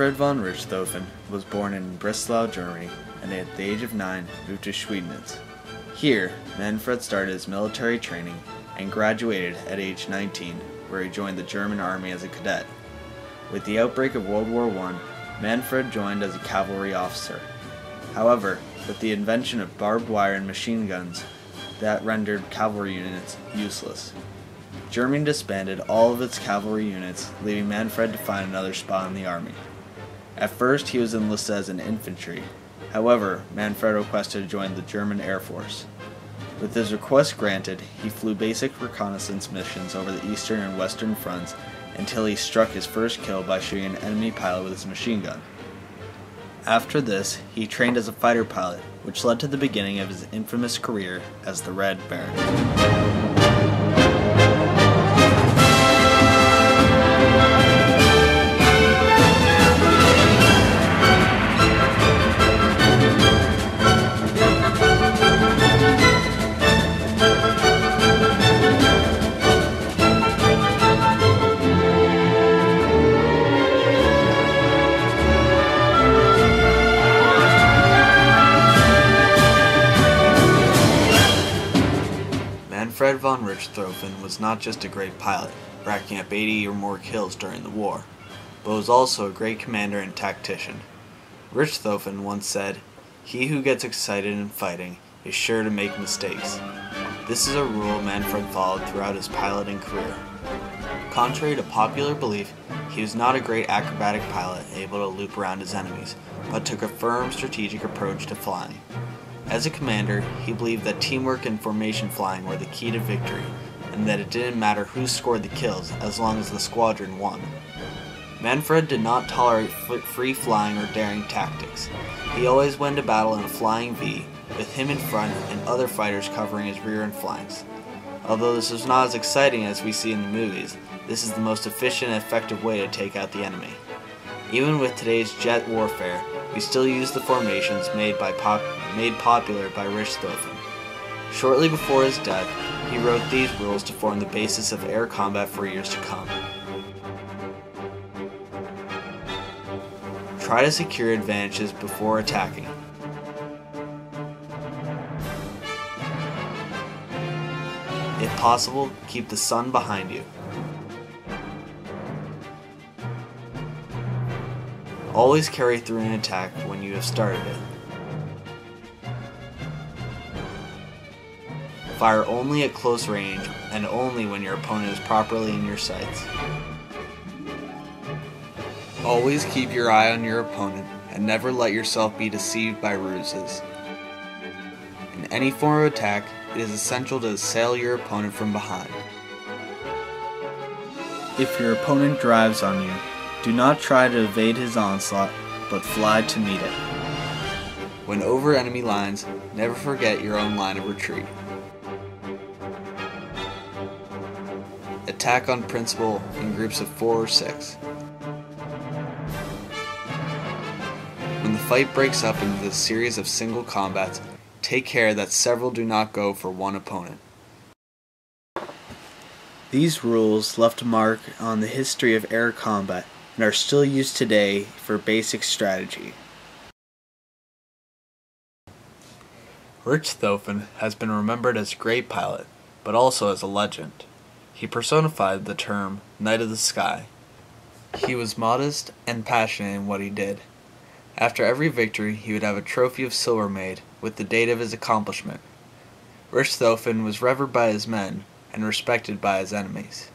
Manfred von Richthofen was born in Breslau, Germany, and at the age of 9 moved to Schweidnitz. Here, Manfred started his military training and graduated at age 19, where he joined the German army as a cadet. With the outbreak of World War I, Manfred joined as a cavalry officer. However, with the invention of barbed wire and machine guns, that rendered cavalry units useless. Germany disbanded all of its cavalry units, leaving Manfred to find another spot in the army. At first, he was enlisted as an infantry. However, Manfred requested to join the German Air Force. With his request granted, he flew basic reconnaissance missions over the eastern and western fronts until he struck his first kill by shooting an enemy pilot with his machine gun. After this, he trained as a fighter pilot, which led to the beginning of his infamous career as the Red Baron. Manfred von Richthofen was not just a great pilot, racking up 80 or more kills during the war, but was also a great commander and tactician. Richthofen once said, "He who gets excited in fighting is sure to make mistakes." This is a rule Manfred followed throughout his piloting career. Contrary to popular belief, he was not a great acrobatic pilot able to loop around his enemies, but took a firm strategic approach to flying. As a commander, he believed that teamwork and formation flying were the key to victory, and that it didn't matter who scored the kills as long as the squadron won. Manfred did not tolerate free flying or daring tactics. He always went to battle in a flying V, with him in front and other fighters covering his rear and flanks. Although this is not as exciting as we see in the movies, this is the most efficient and effective way to take out the enemy. Even with today's jet warfare, we still use the formations made popular by Richthofen. Shortly before his death, he wrote these rules to form the basis of air combat for years to come. Try to secure advantages before attacking. If possible, keep the sun behind you. Always carry through an attack when you have started it. Fire only at close range and only when your opponent is properly in your sights. Always keep your eye on your opponent and never let yourself be deceived by ruses. In any form of attack, it is essential to assail your opponent from behind. If your opponent drives on you, do not try to evade his onslaught, but fly to meet it. When over enemy lines, never forget your own line of retreat. Attack on principle in groups of 4 or 6. When the fight breaks up into a series of single combats, take care that several do not go for one opponent. These rules left a mark on the history of air combat and are still used today for basic strategy. Richthofen has been remembered as a great pilot, but also as a legend. He personified the term Knight of the Sky. He was modest and passionate in what he did. After every victory, he would have a trophy of silver made with the date of his accomplishment. Richthofen was revered by his men and respected by his enemies.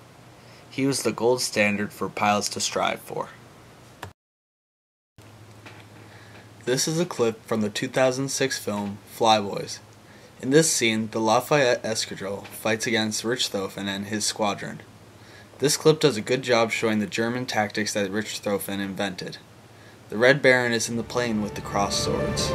He was the gold standard for pilots to strive for. This is a clip from the 2006 film Flyboys. In this scene, the Lafayette Escadrille fights against Richthofen and his squadron. This clip does a good job showing the German tactics that Richthofen invented. The Red Baron is in the plane with the crossed swords.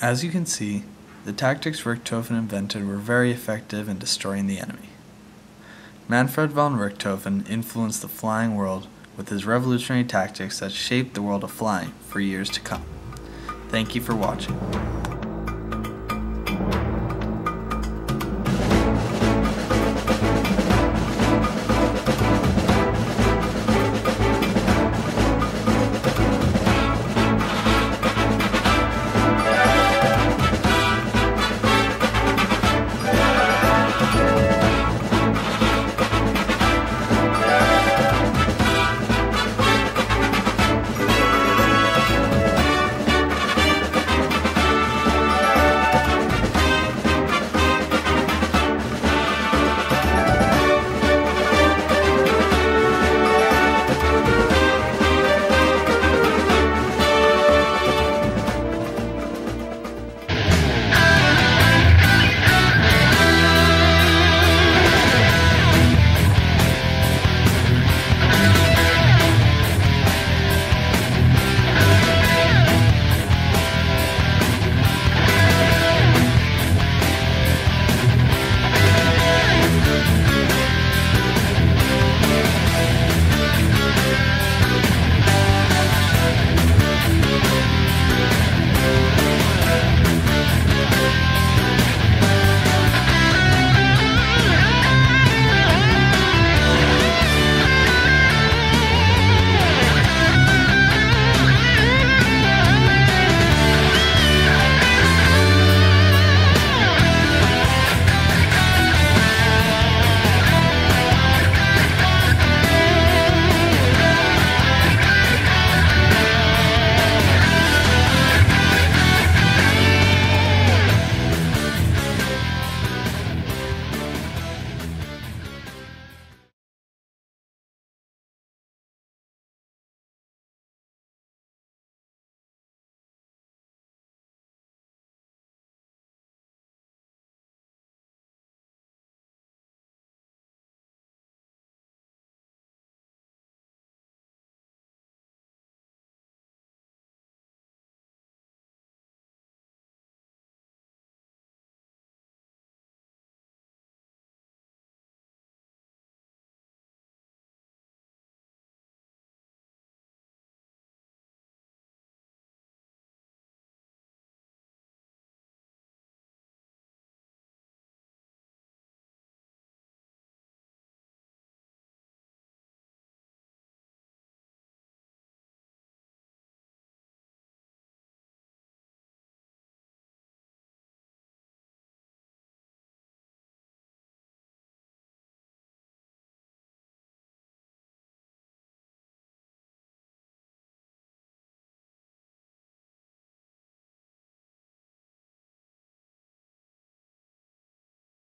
As you can see, the tactics Richthofen invented were very effective in destroying the enemy. Manfred von Richthofen influenced the flying world with his revolutionary tactics that shaped the world of flying for years to come. Thank you for watching.